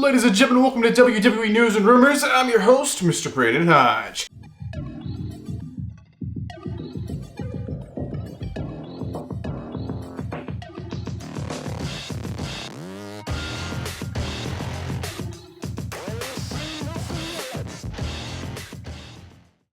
ladies and gentlemen, welcome to WWE News and Rumors. I'm your host, Mr. Brandon Hodge.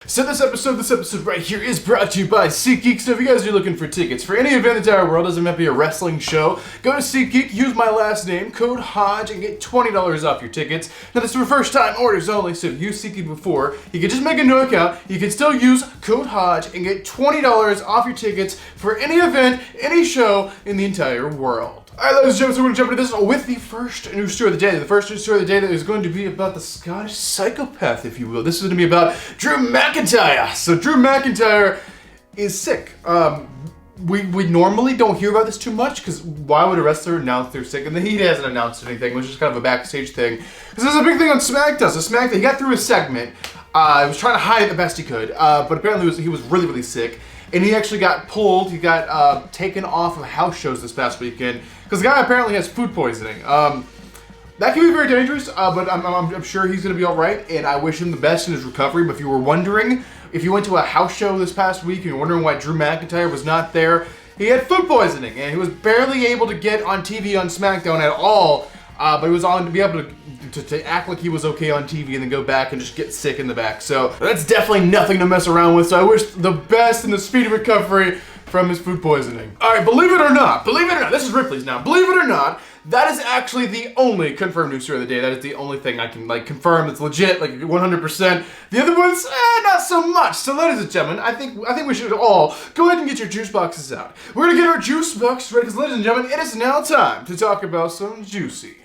So this episode right here is brought to you by SeatGeek. So if you guys are looking for tickets for any event in the entire world, doesn't have to be a wrestling show, go to SeatGeek, use my last name, code Hodge, and get $20 off your tickets. Now this is for first time orders only, so if you used SeatGeek before, you can just make a new account, you can still use code Hodge and get $20 off your tickets for any event, any show in the entire world. Alright, ladies and gentlemen, so we're going to jump into this with the first news story of the day. The first news story of the day is going to be about the Scottish psychopath, if you will. This is going to be about Drew McIntyre. So Drew McIntyre is sick. We normally don't hear about this too much, because why would a wrestler announce they're sick? And he hasn't announced anything, it was just kind of a backstage thing. Because there's a big thing on SmackDown. So SmackDown, he got through his segment. He was trying to hide it the best he could, but apparently he was really, really sick. And he actually got pulled, he got taken off of house shows this past weekend, because the guy apparently has food poisoning. That can be very dangerous, but I'm sure he's going to be alright, and I wish him the best in his recovery. But if you were wondering, if you went to a house show this past week and you're wondering why Drew McIntyre was not there, he had food poisoning, and he was barely able to get on TV on SmackDown at all, but he was on to be able to act like he was okay on TV and then go back and just get sick in the back. So that's definitely nothing to mess around with, so I wish the best in the speedy recovery from his food poisoning. Alright, believe it or not, this is Ripley's now, believe it or not, that is actually the only confirmed news story of the day. That is the only thing I can confirm that's legit, 100%. The other ones, not so much. So ladies and gentlemen, I think we should all go ahead and get your juice boxes out. We're gonna get our juice boxes ready, because ladies and gentlemen, it is now time to talk about some juicy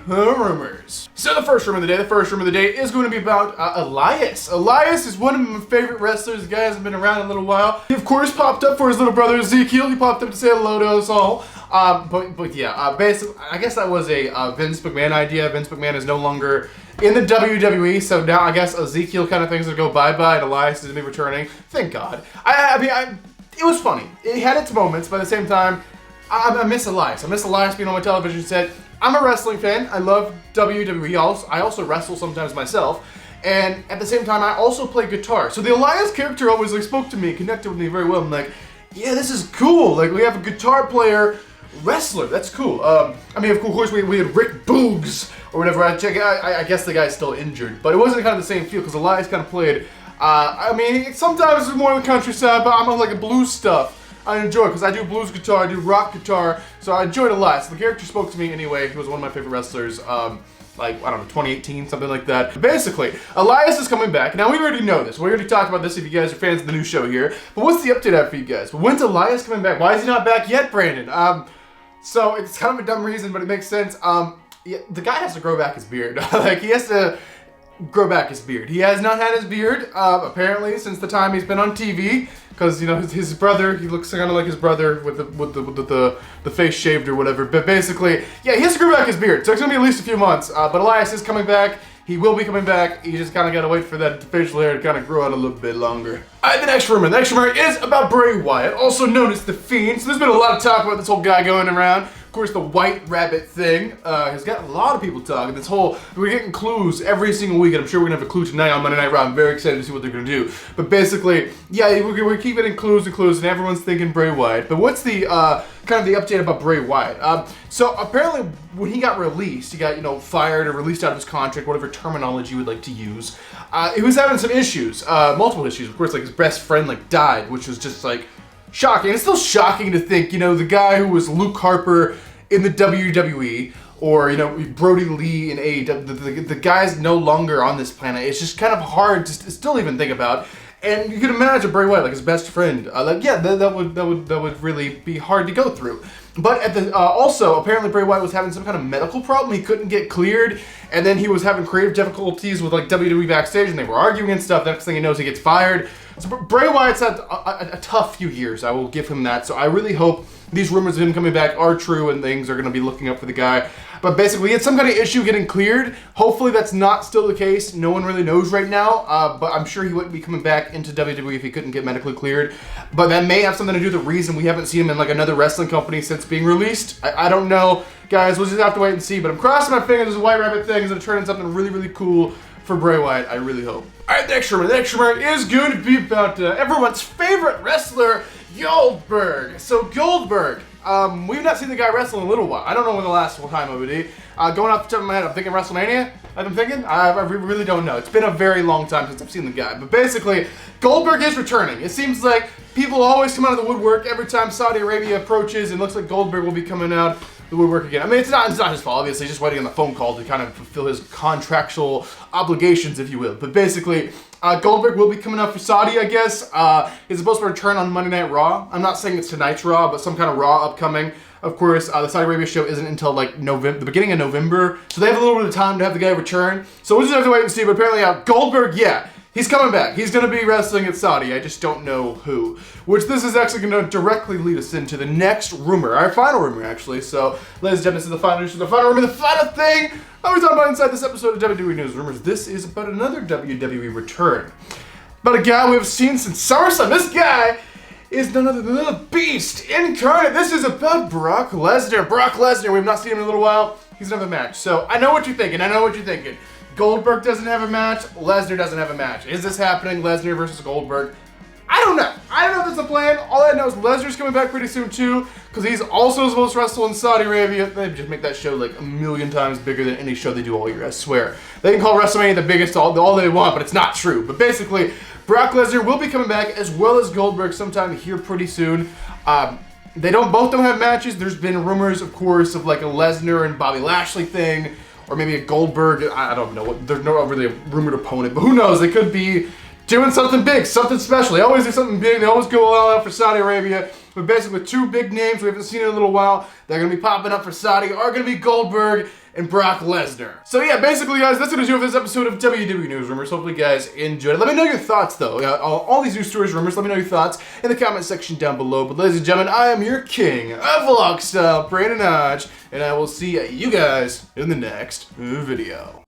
rumors. So the first rumor of the day is going to be about Elias. Elias is one of my favorite wrestlers. The guy hasn't been around in a little while. He of course popped up for his little brother Ezekiel. He popped up to say hello to us all. But yeah, basically, I guess that was a Vince McMahon idea. Vince McMahon is no longer in the WWE, so now I guess Ezekiel kind of things will go bye-bye and Elias is going to be returning. Thank God. I mean, it was funny. It had its moments, but at the same time, I miss Elias. I miss Elias being on my television set. I'm a wrestling fan. I love WWE. I also wrestle sometimes myself. And at the same time, I also play guitar. So the Elias character always spoke to me, connected with me very well. I'm like, yeah, this is cool. We have a guitar player wrestler. That's cool. I mean, of course, we had Rick Boogs or whatever. I guess the guy's still injured. But it wasn't kind of the same feel, because Elias kind of played, I mean, sometimes it's more in the countryside, but I'm on a blues stuff. I enjoy it, because I do blues guitar, I do rock guitar, so I enjoyed it a lot. So the character spoke to me anyway. He was one of my favorite wrestlers, I don't know, 2018, something like that. But basically, Elias is coming back. Now, we already know this. We already talked about this if you guys are fans of the new show here. But what's the update out for you guys? When's Elias coming back? Why is he not back yet, Brandon? So it's kind of a dumb reason, but it makes sense. Yeah, the guy has to grow back his beard. He has to grow back his beard. He has not had his beard, apparently, since the time he's been on TV. Because, you know, his brother, he looks kind of like his brother with the face shaved or whatever. But basically, yeah, he has to grow back his beard. So it's going to be at least a few months. But Elias is coming back. He will be coming back. You just kind of got to wait for that facial hair to kind of grow out a little bit longer. Alright, the next rumor. The next rumor is about Bray Wyatt, also known as The Fiend. So there's been a lot of talk about this whole guy going around. Of course, the White Rabbit thing has got a lot of people talking. We're getting clues every single week, and I'm sure we're going to have a clue tonight on Monday Night Raw. I'm very excited to see what they're going to do. But basically, yeah, we're keep getting clues, and everyone's thinking Bray Wyatt. But what's the kind of the update about Bray Wyatt? So apparently, when he got released, he got, fired or released out of his contract, whatever terminology you would like to use. He was having some issues, multiple issues. Of course, his best friend died, which was just shocking. It's still shocking to think, the guy who was Luke Harper in the WWE, or, Brody Lee in AEW, the guy's no longer on this planet. It's just kind of hard to still even think about. And you can imagine Bray Wyatt, his best friend. That would really be hard to go through. But also, apparently Bray Wyatt was having some kind of medical problem. He couldn't get cleared, and then he was having creative difficulties with WWE backstage, and they were arguing and stuff. Next thing he knows, he gets fired. So Bray Wyatt's had a tough few years. I will give him that. So I really hope these rumors of him coming back are true and things are going to be looking up for the guy. But basically, he had some kind of issue getting cleared. Hopefully, that's not still the case. No one really knows right now, but I'm sure he wouldn't be coming back into WWE if he couldn't get medically cleared. But that may have something to do with the reason we haven't seen him in like another wrestling company since being released. I don't know. Guys, we'll just have to wait and see. But I'm crossing my fingers this White Rabbit thing is going to turn into something really, really cool for Bray Wyatt. I really hope. All right, the next rumor. The next rumor is going to be about everyone's favorite wrestler, Goldberg. So Goldberg, we've not seen the guy wrestle in a little while. I don't know when the last time it would be. Going off the top of my head, I'm thinking WrestleMania. I'm thinking. I really don't know. It's been a very long time since I've seen the guy. But basically, Goldberg is returning. It seems like people always come out of the woodwork every time Saudi Arabia approaches, and looks like Goldberg will be coming out the woodwork again. I mean, it's not his fault, obviously. He's just waiting on the phone call to kind of fulfill his contractual obligations, if you will. But basically, Goldberg will be coming out for Saudi, I guess. He's supposed to return on Monday Night Raw. I'm not saying it's tonight's Raw, but some kind of Raw upcoming. Of course, the Saudi Arabia show isn't until like November, the beginning of November, so they have a little bit of time to have the guy return. So we'll just have to wait and see. But apparently, Goldberg, yeah, he's coming back. He's going to be wrestling at Saudi. I just don't know who. Which this is actually going to directly lead us into the next rumor, our final rumor, actually. So, ladies and gentlemen, this is the final news, the final rumor, the final thing I was talking about inside this episode of WWE News Rumors. This is about another WWE return. About a guy we have seen since SummerSlam. This guy is none other than the Beast incarnate. This is about Brock Lesnar. Brock Lesnar, we've not seen him in a little while. He's gonna have a match. So I know what you're thinking. Goldberg doesn't have a match. Lesnar doesn't have a match. Is this happening? Lesnar versus Goldberg? I don't know. I don't know if that's the plan. All I know is Lesnar's coming back pretty soon too, because he's also supposed to wrestle in Saudi Arabia. They just make that show like a million times bigger than any show they do all year, I swear. They can call WrestleMania the biggest all they want, but it's not true. But basically, Brock Lesnar will be coming back as well as Goldberg sometime here pretty soon. They both don't have matches. There's been rumors, of course, of like a Lesnar and Bobby Lashley thing, or maybe a Goldberg. I don't know. There's no really a rumored opponent, but who knows? They could be doing something big, something special. They always do something big. They always go all out for Saudi Arabia. But basically, two big names we haven't seen in a little while that are going to be popping up for Saudi are going to be Goldberg and Brock Lesnar. So yeah, basically, guys, that's going to do it for this episode of WWE News Rumors. Hopefully, you guys enjoyed it. Let me know your thoughts, though. All these news stories, rumors, let me know your thoughts in the comment section down below. But ladies and gentlemen, I am your king of vlog style, Brandon Hodge, and I will see you guys in the next video.